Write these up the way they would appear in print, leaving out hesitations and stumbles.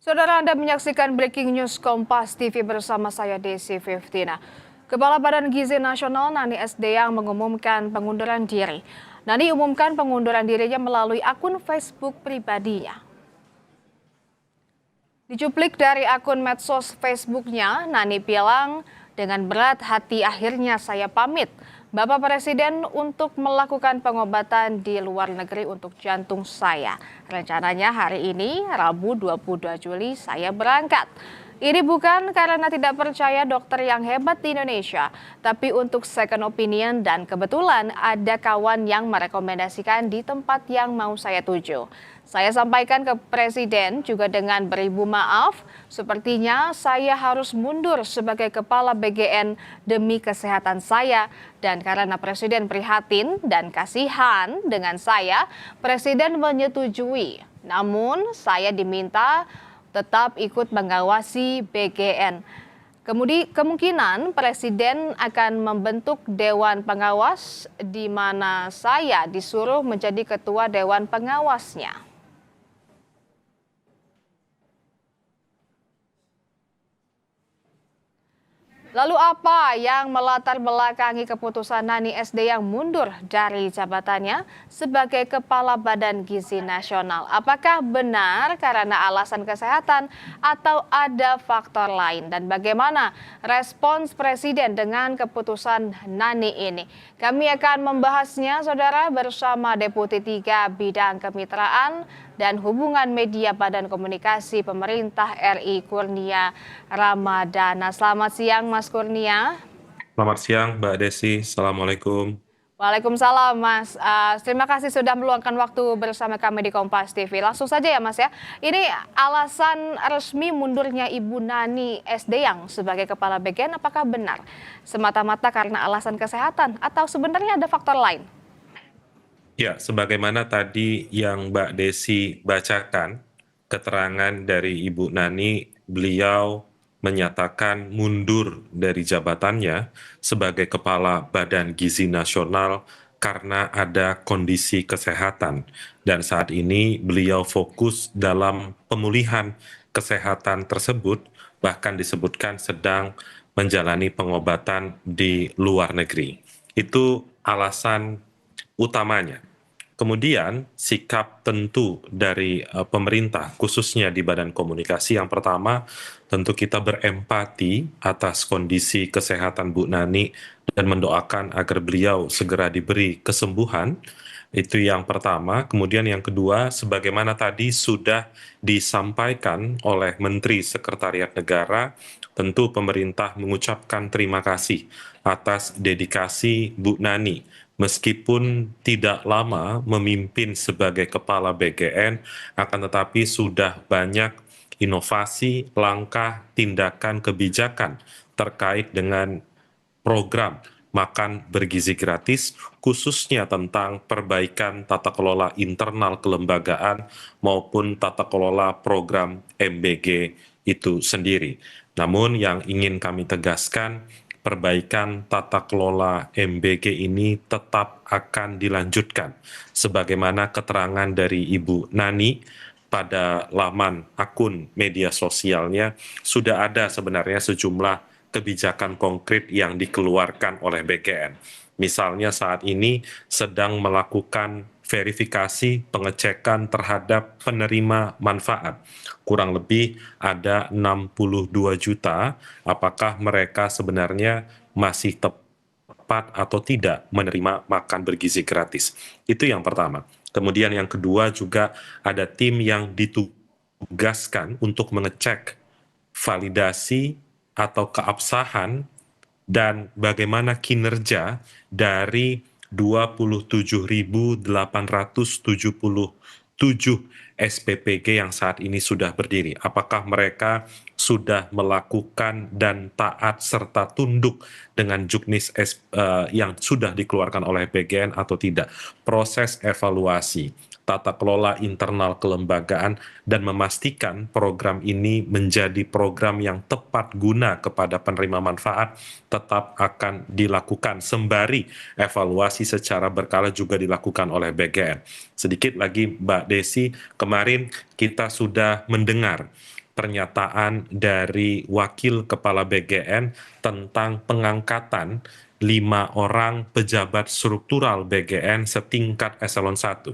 Saudara, Anda menyaksikan Breaking News Kompas TV bersama saya Desi Fiftina. Kepala Badan Gizi Nasional Nani Sdayang mengumumkan pengunduran diri. Nani umumkan pengunduran dirinya melalui akun Facebook pribadinya. Dicuplik dari akun medsos Facebooknya, Nani bilang, dengan berat hati akhirnya saya pamit Bapak Presiden untuk melakukan pengobatan di luar negeri untuk jantung saya. Rencananya hari ini, Rabu 22 Juli, saya berangkat. Ini bukan karena tidak percaya dokter yang hebat di Indonesia, tapi untuk second opinion dan kebetulan ada kawan yang merekomendasikan di tempat yang mau saya tuju. Saya sampaikan ke Presiden juga dengan beribu maaf, sepertinya saya harus mundur sebagai Kepala BGN demi kesehatan saya. Dan karena Presiden prihatin dan kasihan dengan saya, Presiden menyetujui. Namun saya diminta tetap ikut mengawasi BGN. Kemungkinan Presiden akan membentuk Dewan Pengawas di mana saya disuruh menjadi Ketua Dewan Pengawasnya. Lalu apa yang melatar belakangi keputusan Nani Sdayang mundur dari jabatannya sebagai Kepala Badan Gizi Nasional? Apakah benar karena alasan kesehatan atau ada faktor lain? Dan bagaimana respons Presiden dengan keputusan Nani ini? Kami akan membahasnya, Saudara, bersama Deputi 3 Bidang Kemitraan dan Hubungan Media Badan Komunikasi Pemerintah RI Kurnia Ramadana. Selamat siang, Mas Kurnia. Selamat siang, Mbak Desi. Assalamualaikum. Waalaikumsalam, Mas. Terima kasih sudah meluangkan waktu bersama kami di Kompas TV. Langsung saja ya, Mas ya. Ini alasan resmi mundurnya Ibu Nani Sdayang sebagai Kepala BGN, apakah benar semata-mata karena alasan kesehatan atau sebenarnya ada faktor lain? Ya, sebagaimana tadi yang Mbak Desi bacakan, keterangan dari Ibu Nani, beliau menyatakan mundur dari jabatannya sebagai Kepala Badan Gizi Nasional karena ada kondisi kesehatan. Dan saat ini beliau fokus dalam pemulihan kesehatan tersebut, bahkan disebutkan sedang menjalani pengobatan di luar negeri. Itu alasan utamanya. Kemudian sikap tentu dari pemerintah, khususnya di Badan Komunikasi, yang pertama tentu kita berempati atas kondisi kesehatan Bu Nani dan mendoakan agar beliau segera diberi kesembuhan. Itu yang pertama. Kemudian yang kedua, sebagaimana tadi sudah disampaikan oleh Menteri Sekretariat Negara, tentu pemerintah mengucapkan terima kasih atas dedikasi Bu Nani. Meskipun tidak lama memimpin sebagai Kepala BGN, akan tetapi sudah banyak inovasi, langkah, tindakan, kebijakan terkait dengan program makan bergizi gratis, khususnya tentang perbaikan tata kelola internal kelembagaan maupun tata kelola program MBG itu sendiri. Namun yang ingin kami tegaskan, perbaikan tata kelola MBG ini tetap akan dilanjutkan. Sebagaimana keterangan dari Ibu Nani pada laman akun media sosialnya, sudah ada sebenarnya sejumlah kebijakan konkret yang dikeluarkan oleh BGN. Misalnya saat ini sedang melakukan verifikasi pengecekan terhadap penerima manfaat. Kurang lebih ada 62 juta, apakah mereka sebenarnya masih tepat atau tidak menerima makan bergizi gratis. Itu yang pertama. Kemudian yang kedua juga ada tim yang ditugaskan untuk mengecek validasi atau keabsahan dan bagaimana kinerja dari 27.877 SPPG yang saat ini sudah berdiri. Apakah mereka sudah melakukan dan taat serta tunduk dengan juknis yang sudah dikeluarkan oleh BGN atau tidak? Proses evaluasi tata kelola internal kelembagaan dan memastikan program ini menjadi program yang tepat guna kepada penerima manfaat tetap akan dilakukan sembari evaluasi secara berkala juga dilakukan oleh BGN. Sedikit lagi Mbak Desi, kemarin kita sudah mendengar pernyataan dari Wakil Kepala BGN tentang pengangkatan 5 orang pejabat struktural BGN setingkat eselon 1.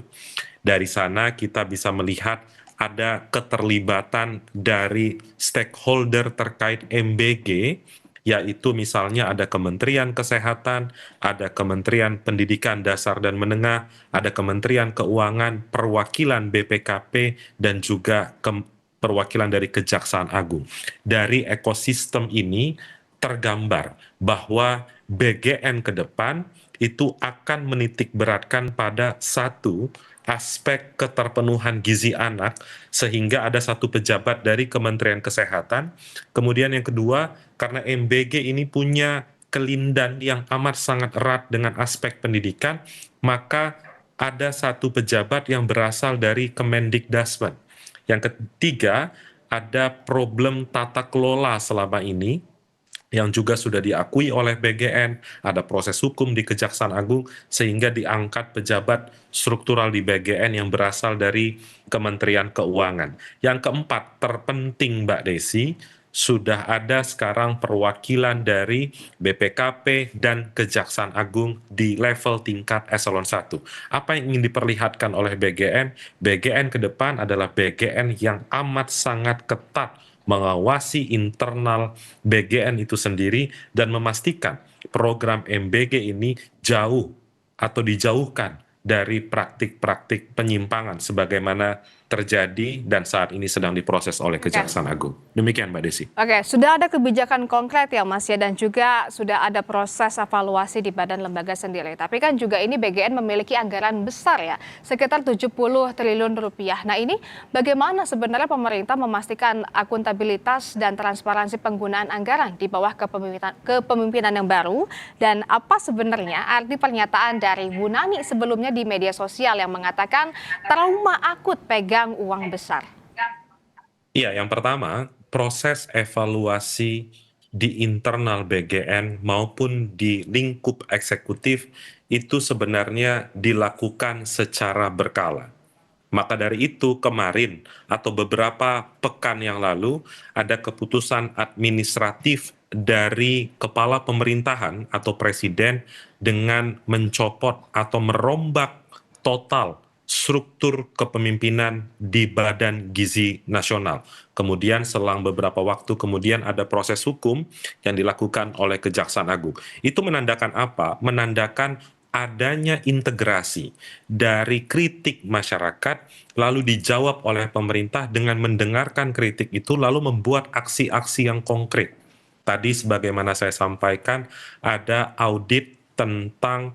Dari sana kita bisa melihat ada keterlibatan dari stakeholder terkait MBG, yaitu misalnya ada Kementerian Kesehatan, ada Kementerian Pendidikan Dasar dan Menengah, ada Kementerian Keuangan, perwakilan BPKP, dan juga perwakilan dari Kejaksaan Agung. Dari ekosistem ini tergambar bahwa BGN ke depan itu akan menitik beratkan pada satu aspek keterpenuhan gizi anak, sehingga ada satu pejabat dari Kementerian Kesehatan. Kemudian yang kedua, karena MBG ini punya kelindan yang amat sangat erat dengan aspek pendidikan, maka ada satu pejabat yang berasal dari Kemendikbudristek. Yang ketiga, ada problem tata kelola selama ini yang juga sudah diakui oleh BGN, ada proses hukum di Kejaksaan Agung, sehingga diangkat pejabat struktural di BGN yang berasal dari Kementerian Keuangan. Yang keempat, terpenting Mbak Desi, sudah ada sekarang perwakilan dari BPKP dan Kejaksaan Agung di level tingkat eselon 1. Apa yang ingin diperlihatkan oleh BGN? BGN ke depan adalah BGN yang amat sangat ketat mengawasi internal BGN itu sendiri dan memastikan program MBG ini jauh atau dijauhkan dari praktik-praktik penyimpangan sebagaimana terjadi dan saat ini sedang diproses oleh Kejaksaan Agung. Demikian Mbak Desi. Oke, sudah ada kebijakan konkret ya Mas ya, dan juga sudah ada proses evaluasi di badan lembaga sendiri. Tapi kan juga ini BGN memiliki anggaran besar ya, sekitar 70 triliun rupiah. Nah ini bagaimana sebenarnya pemerintah memastikan akuntabilitas dan transparansi penggunaan anggaran di bawah kepemimpinan yang baru? Dan apa sebenarnya arti pernyataan dari Bu Nani sebelumnya di media sosial yang mengatakan trauma akut pegang uang besar? Iya, yang pertama, proses evaluasi di internal BGN maupun di lingkup eksekutif itu sebenarnya dilakukan secara berkala. Maka dari itu kemarin atau beberapa pekan yang lalu ada keputusan administratif dari kepala pemerintahan atau presiden dengan mencopot atau merombak total struktur kepemimpinan di Badan Gizi Nasional. Kemudian selang beberapa waktu kemudian ada proses hukum yang dilakukan oleh Kejaksaan Agung. Itu menandakan apa? Menandakan adanya integrasi dari kritik masyarakat lalu dijawab oleh pemerintah dengan mendengarkan kritik itu lalu membuat aksi-aksi yang konkret. Tadi sebagaimana saya sampaikan ada audit tentang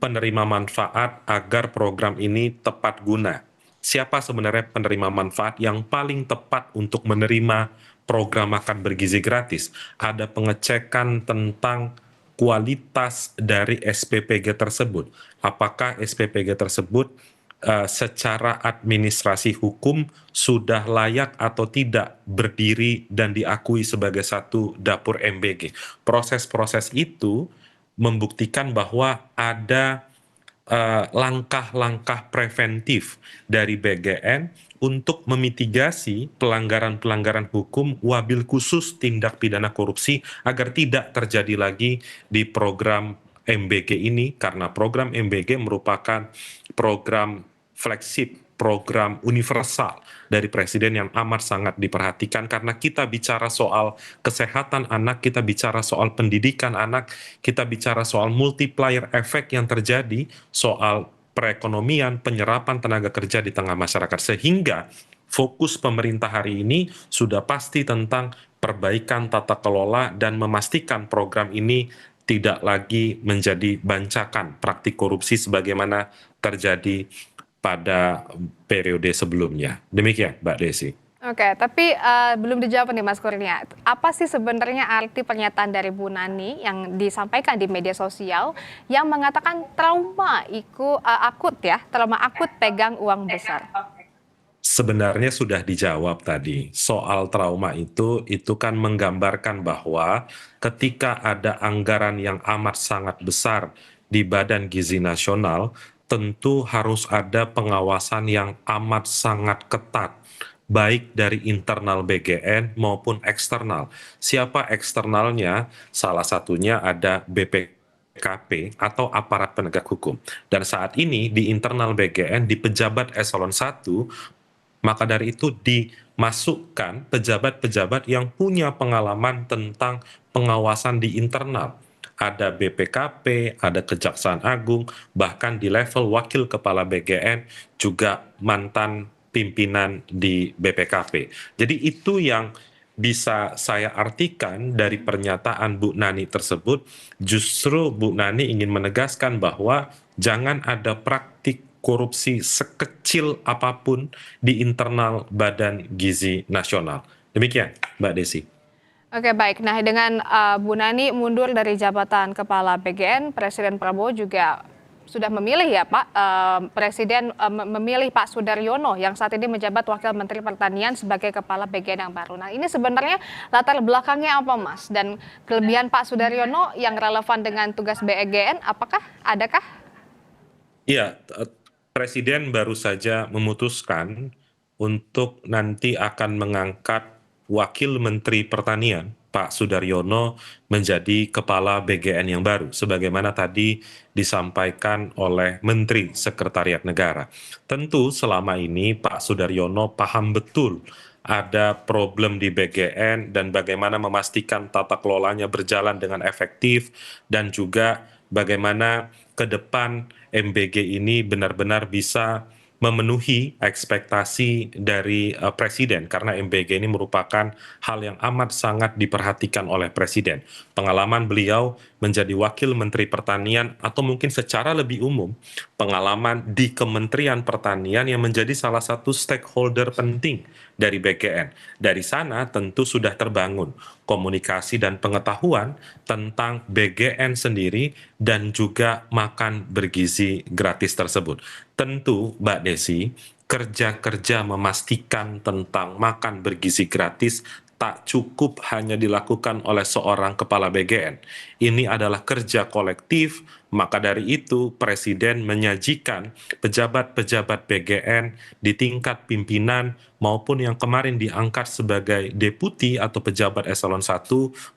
penerima manfaat agar program ini tepat guna. Siapa sebenarnya penerima manfaat yang paling tepat untuk menerima program makan bergizi gratis? Ada pengecekan tentang kualitas dari SPPG tersebut. Apakah SPPG tersebut secara administrasi hukum sudah layak atau tidak berdiri dan diakui sebagai satu dapur MBG. Proses-proses itu membuktikan bahwa ada langkah-langkah preventif dari BGN untuk memitigasi pelanggaran-pelanggaran hukum wabil khusus tindak pidana korupsi agar tidak terjadi lagi di program MBG ini, karena program MBG merupakan program flagship, program universal dari Presiden yang amat sangat diperhatikan karena kita bicara soal kesehatan anak, kita bicara soal pendidikan anak, kita bicara soal multiplier efek yang terjadi, soal perekonomian, penyerapan tenaga kerja di tengah masyarakat. Sehingga fokus pemerintah hari ini sudah pasti tentang perbaikan tata kelola dan memastikan program ini tidak lagi menjadi bancakan praktik korupsi sebagaimana terjadi pada periode sebelumnya. Demikian, Mbak Desi. Oke, tapi belum dijawab nih Mas Kurnia. Apa sih sebenarnya arti pernyataan dari Bu Nani yang disampaikan di media sosial yang mengatakan trauma akut pegang uang besar? Sebenarnya sudah dijawab tadi. Soal trauma itu kan menggambarkan bahwa ketika ada anggaran yang amat sangat besar di Badan Gizi Nasional, tentu harus ada pengawasan yang amat sangat ketat baik dari internal BGN maupun eksternal. Siapa eksternalnya? Salah satunya ada BPKP atau aparat penegak hukum. Dan saat ini di internal BGN, di pejabat eselon 1, maka dari itu dimasukkan pejabat-pejabat yang punya pengalaman tentang pengawasan di internal. Ada BPKP, ada Kejaksaan Agung, bahkan di level wakil kepala BGN juga mantan pimpinan di BPKP. Jadi itu yang bisa saya artikan dari pernyataan Bu Nani tersebut. Justru Bu Nani ingin menegaskan bahwa jangan ada praktik korupsi sekecil apapun di internal Badan Gizi Nasional. Demikian, Mbak Desi. Oke, baik. Nah, dengan Bu Nani mundur dari jabatan Kepala BGN, Presiden Prabowo juga sudah memilih ya Pak, Presiden memilih Pak Sudaryono yang saat ini menjabat Wakil Menteri Pertanian sebagai Kepala BGN yang baru. Nah, ini sebenarnya latar belakangnya apa Mas? Dan kelebihan Pak Sudaryono yang relevan dengan tugas BGN, adakah? Iya, Presiden baru saja memutuskan untuk nanti akan mengangkat Wakil Menteri Pertanian, Pak Sudaryono, menjadi Kepala BGN yang baru, sebagaimana tadi disampaikan oleh Menteri Sekretariat Negara. Tentu selama ini Pak Sudaryono paham betul ada problem di BGN dan bagaimana memastikan tata kelolanya berjalan dengan efektif dan juga bagaimana ke depan MBG ini benar-benar bisa memenuhi ekspektasi dari Presiden, karena MBG ini merupakan hal yang amat sangat diperhatikan oleh Presiden. Pengalaman beliau menjadi Wakil Menteri Pertanian atau mungkin secara lebih umum, pengalaman di Kementerian Pertanian yang menjadi salah satu stakeholder penting dari BGN. Dari sana tentu sudah terbangun komunikasi dan pengetahuan tentang BGN sendiri dan juga makan bergizi gratis tersebut. Tentu, Mbak Desi, kerja-kerja memastikan tentang makan bergizi gratis tak cukup hanya dilakukan oleh seorang kepala BGN. Ini adalah kerja kolektif, maka dari itu Presiden menyajikan pejabat-pejabat BGN di tingkat pimpinan maupun yang kemarin diangkat sebagai deputi atau pejabat eselon 1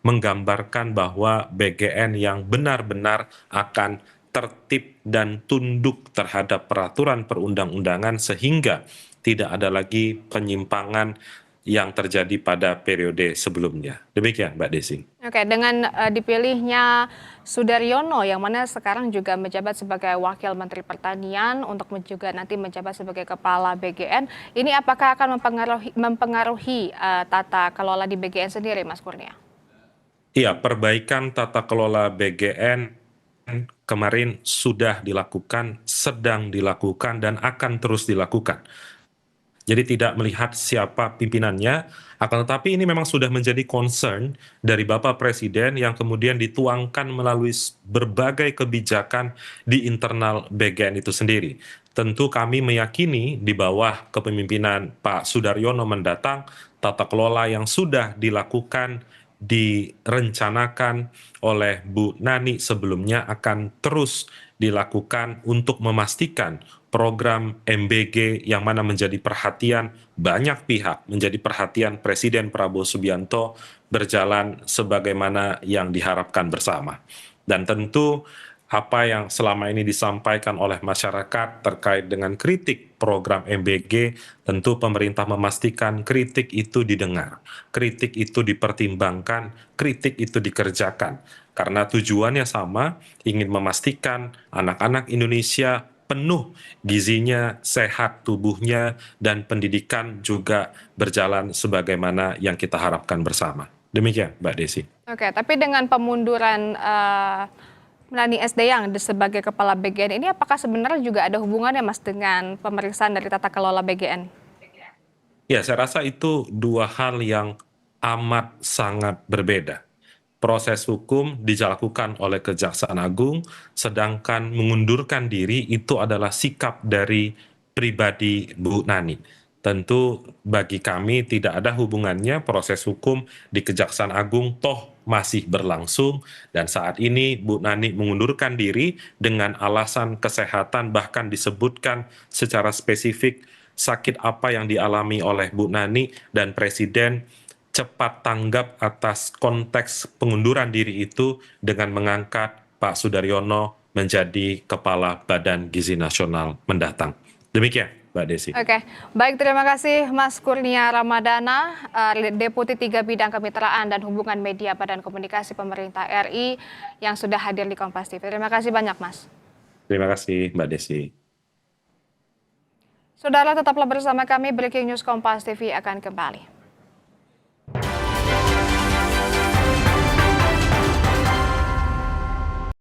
menggambarkan bahwa BGN yang benar-benar akan tertib dan tunduk terhadap peraturan perundang-undangan sehingga tidak ada lagi penyimpangan yang terjadi pada periode sebelumnya. Demikian, Mbak Desi. Oke, dengan dipilihnya Sudaryono yang mana sekarang juga menjabat sebagai Wakil Menteri Pertanian untuk juga nanti menjabat sebagai Kepala BGN, ini apakah akan mempengaruhi tata kelola di BGN sendiri, Mas Kurnia? Iya, perbaikan tata kelola BGN kemarin sudah dilakukan, sedang dilakukan, dan akan terus dilakukan. Jadi tidak melihat siapa pimpinannya, akan tetapi ini memang sudah menjadi concern dari Bapak Presiden yang kemudian dituangkan melalui berbagai kebijakan di internal BGN itu sendiri. Tentu kami meyakini di bawah kepemimpinan Pak Sudaryono mendatang, tata kelola yang sudah dilakukan, direncanakan oleh Bu Nani sebelumnya akan terus dilakukan untuk memastikan program MBG yang mana menjadi perhatian banyak pihak, menjadi perhatian Presiden Prabowo Subianto berjalan sebagaimana yang diharapkan bersama. Dan tentu apa yang selama ini disampaikan oleh masyarakat terkait dengan kritik program MBG, tentu pemerintah memastikan kritik itu didengar, kritik itu dipertimbangkan, kritik itu dikerjakan. Karena tujuannya sama, ingin memastikan anak-anak Indonesia penuh gizinya, sehat tubuhnya, dan pendidikan juga berjalan sebagaimana yang kita harapkan bersama. Demikian, Mbak Desi. Oke, tapi dengan pemunduran Nani SDyang sebagai Kepala BGN ini apakah sebenarnya juga ada hubungannya Mas dengan pemeriksaan dari tata kelola BGN? Ya, saya rasa itu dua hal yang amat sangat berbeda. Proses hukum dilakukan oleh Kejaksaan Agung, sedangkan mengundurkan diri itu adalah sikap dari pribadi Bu Nani. Tentu bagi kami tidak ada hubungannya, proses hukum di Kejaksaan Agung toh masih berlangsung, dan saat ini Bu Nani mengundurkan diri dengan alasan kesehatan, bahkan disebutkan secara spesifik sakit apa yang dialami oleh Bu Nani, dan Presiden cepat tanggap atas konteks pengunduran diri itu dengan mengangkat Pak Sudaryono menjadi Kepala Badan Gizi Nasional mendatang. Demikian, Mbak Desi. Oke, baik, terima kasih Mas Kurnia Ramadana, Deputi 3 Bidang Kemitraan dan Hubungan Media Badan Komunikasi Pemerintah RI yang sudah hadir di Kompas TV. Terima kasih banyak, Mas. Terima kasih, Mbak Desi. Saudara, tetaplah bersama kami, Breaking News Kompas TV akan kembali.